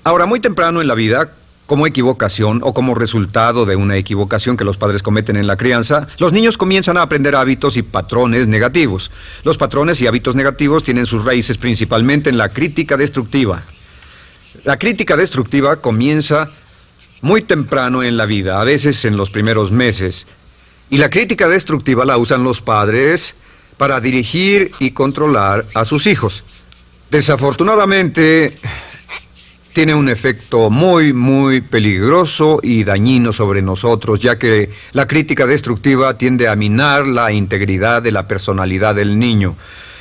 Ahora, muy temprano en la vida, como equivocación o como resultado de una equivocación que los padres cometen en la crianza, los niños comienzan a aprender hábitos y patrones negativos. Los patrones y hábitos negativos tienen sus raíces principalmente en la crítica destructiva. La crítica destructiva comienza muy temprano en la vida, a veces en los primeros meses. Y la crítica destructiva la usan los padres para dirigir y controlar a sus hijos. Desafortunadamente, tiene un efecto muy peligroso y dañino sobre nosotros, ya que la crítica destructiva tiende a minar la integridad de la personalidad del niño.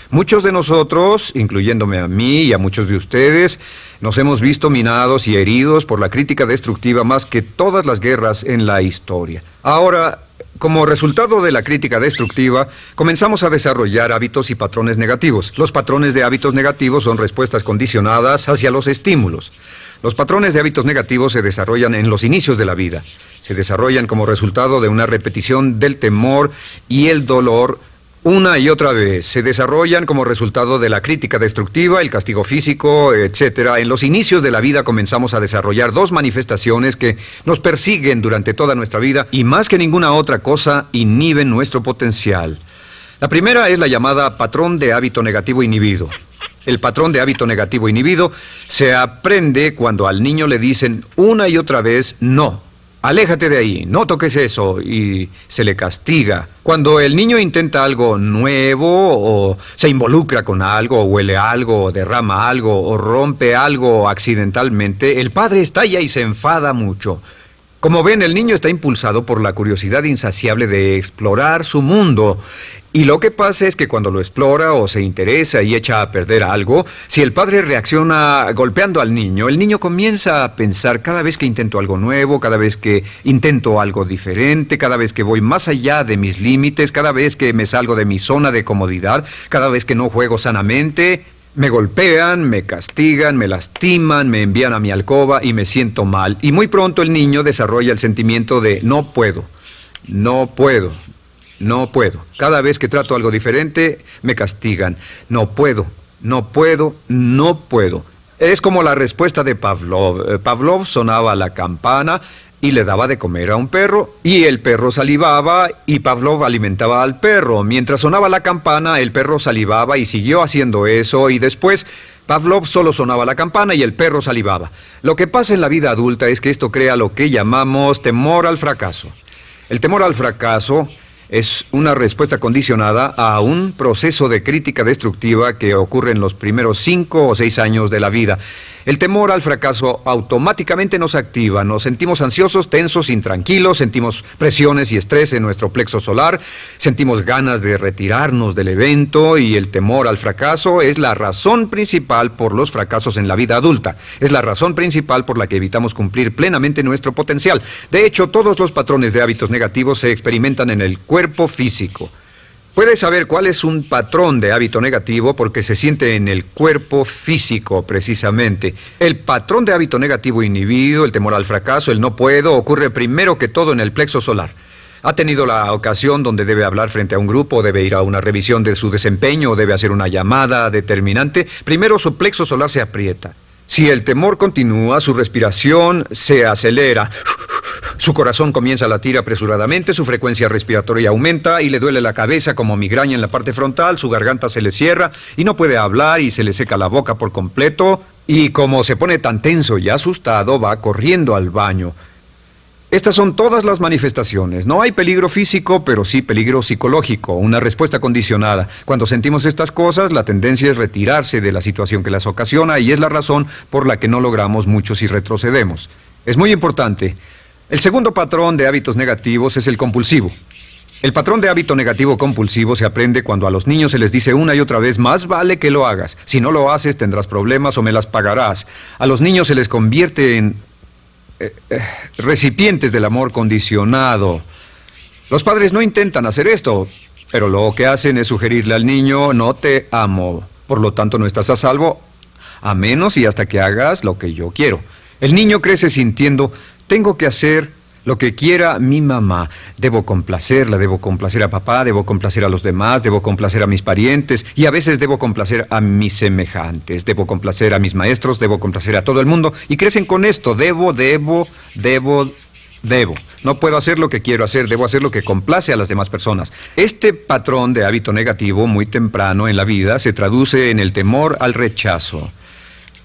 Muchos de nosotros, incluyéndome a mí y a muchos de ustedes, nos hemos visto minados y heridos por la crítica destructiva más que todas las guerras en la historia. Ahora, como resultado de la crítica destructiva, comenzamos a desarrollar hábitos y patrones negativos. Los patrones de hábitos negativos son respuestas condicionadas hacia los estímulos. Los patrones de hábitos negativos se desarrollan en los inicios de la vida. Se desarrollan como resultado de una repetición del temor y el dolor una y otra vez. Se desarrollan como resultado de la crítica destructiva, el castigo físico, etc. En los inicios de la vida comenzamos a desarrollar dos manifestaciones que nos persiguen durante toda nuestra vida y más que ninguna otra cosa inhiben nuestro potencial. La primera es la llamada patrón de hábito negativo inhibido. El patrón de hábito negativo inhibido se aprende cuando al niño le dicen una y otra vez no. Aléjate de ahí, no toques eso, y se le castiga. Cuando el niño intenta algo nuevo, o se involucra con algo, o huele algo, o derrama algo, o rompe algo accidentalmente, el padre estalla y se enfada mucho. Como ven, el niño está impulsado por la curiosidad insaciable de explorar su mundo. Y lo que pasa es que cuando lo explora o se interesa y echa a perder algo, si el padre reacciona golpeando al niño, el niño comienza a pensar cada vez que intento algo nuevo, cada vez que intento algo diferente, cada vez que voy más allá de mis límites, cada vez que me salgo de mi zona de comodidad, cada vez que no juego sanamente, me golpean, me castigan, me lastiman, me envían a mi alcoba y me siento mal. Y muy pronto el niño desarrolla el sentimiento de no puedo, no puedo. No puedo. Cada vez que trato algo diferente, me castigan. No puedo, no puedo, no puedo. Es como la respuesta de Pavlov. Pavlov sonaba la campana y le daba de comer a un perro, y el perro salivaba, y Pavlov alimentaba al perro. Mientras sonaba la campana, el perro salivaba y siguió haciendo eso, y después Pavlov solo sonaba la campana y el perro salivaba. Lo que pasa en la vida adulta es que esto crea lo que llamamos temor al fracaso. El temor al fracaso es una respuesta condicionada a un proceso de crítica destructiva que ocurre en los primeros 5 o 6 años de la vida. El temor al fracaso automáticamente nos activa, nos sentimos ansiosos, tensos, intranquilos, sentimos presiones y estrés en nuestro plexo solar, sentimos ganas de retirarnos del evento, y el temor al fracaso es la razón principal por los fracasos en la vida adulta. Es la razón principal por la que evitamos cumplir plenamente nuestro potencial. De hecho, todos los patrones de hábitos negativos se experimentan en el cuerpo físico. Puedes saber cuál es un patrón de hábito negativo porque se siente en el cuerpo físico, precisamente. El patrón de hábito negativo inhibido, el temor al fracaso, el no puedo, ocurre primero que todo en el plexo solar. ¿Ha tenido la ocasión donde debe hablar frente a un grupo, debe ir a una revisión de su desempeño, o debe hacer una llamada determinante? Primero su plexo solar se aprieta. Si el temor continúa, su respiración se acelera. Su corazón comienza a latir apresuradamente, su frecuencia respiratoria aumenta y le duele la cabeza como migraña en la parte frontal, su garganta se le cierra y no puede hablar y se le seca la boca por completo, y como se pone tan tenso y asustado, va corriendo al baño. Estas son todas las manifestaciones. No hay peligro físico, pero sí peligro psicológico, una respuesta condicionada. Cuando sentimos estas cosas, la tendencia es retirarse de la situación que las ocasiona, y es la razón por la que no logramos mucho si retrocedemos. Es muy importante. El segundo patrón de hábitos negativos es el compulsivo. El patrón de hábito negativo compulsivo se aprende cuando a los niños se les dice una y otra vez: más vale que lo hagas. Si no lo haces, tendrás problemas o me las pagarás. A los niños se les convierte en recipientes del amor condicionado. Los padres no intentan hacer esto, pero lo que hacen es sugerirle al niño: no te amo, por lo tanto no estás a salvo, a menos y hasta que hagas lo que yo quiero. El niño crece sintiendo: tengo que hacer Lo que quiera mi mamá, debo complacerla, debo complacer a papá, debo complacer a los demás, debo complacer a mis parientes y a veces debo complacer a mis semejantes, debo complacer a mis maestros, debo complacer a todo el mundo y crecen con esto, debo. No puedo hacer lo que quiero hacer, debo hacer lo que complace a las demás personas. Este patrón de hábito negativo muy temprano en la vida se traduce en el temor al rechazo.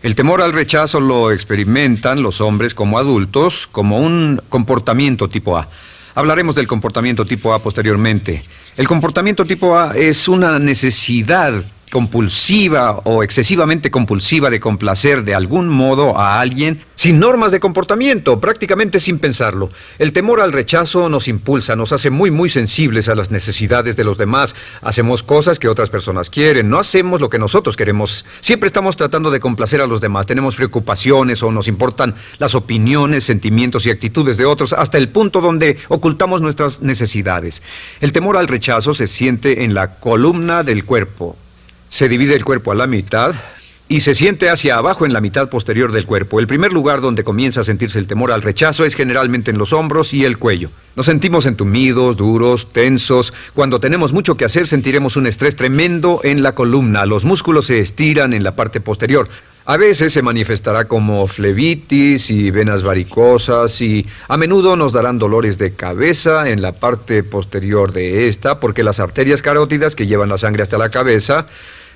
El temor al rechazo lo experimentan los hombres como adultos como un comportamiento tipo A. Hablaremos del comportamiento tipo A posteriormente. El comportamiento tipo A es una necesidad compulsiva o excesivamente compulsiva de complacer de algún modo a alguien sin normas de comportamiento, prácticamente sin pensarlo. El temor al rechazo nos impulsa, nos hace muy sensibles a las necesidades de los demás. Hacemos cosas que otras personas quieren, no hacemos lo que nosotros queremos. Siempre estamos tratando de complacer a los demás, tenemos preocupaciones o nos importan las opiniones, sentimientos y actitudes de otros hasta el punto donde ocultamos nuestras necesidades. El temor al rechazo se siente en la columna del cuerpo. Se divide el cuerpo a la mitad y se siente hacia abajo en la mitad posterior del cuerpo. El primer lugar donde comienza a sentirse el temor al rechazo es generalmente en los hombros y el cuello. Nos sentimos entumidos, duros, tensos. Cuando tenemos mucho que hacer sentiremos un estrés tremendo en la columna. Los músculos se estiran en la parte posterior. A veces se manifestará como flebitis y venas varicosas y a menudo nos darán dolores de cabeza en la parte posterior de esta porque las arterias carótidas que llevan la sangre hasta la cabeza,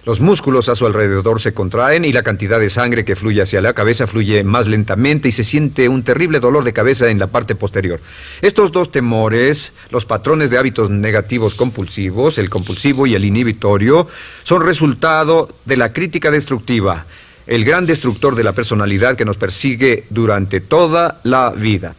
los músculos a su alrededor se contraen y la cantidad de sangre que fluye hacia la cabeza fluye más lentamente y se siente un terrible dolor de cabeza en la parte posterior. Estos dos temores, los patrones de hábitos negativos compulsivos, el compulsivo y el inhibitorio, son resultado de la crítica destructiva, el gran destructor de la personalidad que nos persigue durante toda la vida.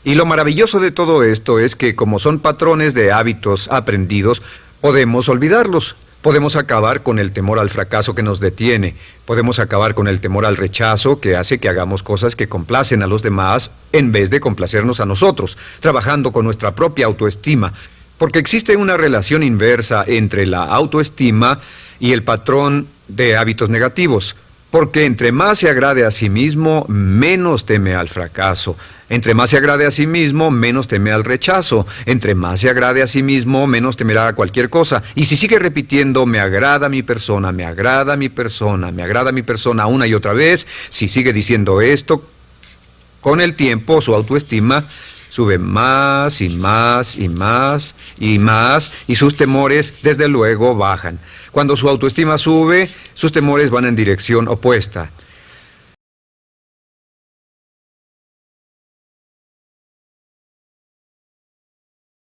Y lo maravilloso de todo esto es que como son patrones de hábitos aprendidos, podemos olvidarlos. Podemos acabar con el temor al fracaso que nos detiene. Podemos acabar con el temor al rechazo que hace que hagamos cosas que complacen a los demás en vez de complacernos a nosotros, trabajando con nuestra propia autoestima. Porque existe una relación inversa entre la autoestima y el patrón de hábitos negativos. Porque entre más se agrade a sí mismo, menos teme al fracaso. Entre más se agrade a sí mismo, menos teme al rechazo. Entre más se agrade a sí mismo, menos temerá a cualquier cosa. Y si sigue repitiendo, me agrada mi persona, me agrada mi persona, me agrada mi persona una y otra vez, si sigue diciendo esto, con el tiempo su autoestima sube más y más y más y más y sus temores desde luego bajan. Cuando su autoestima sube, sus temores van en dirección opuesta.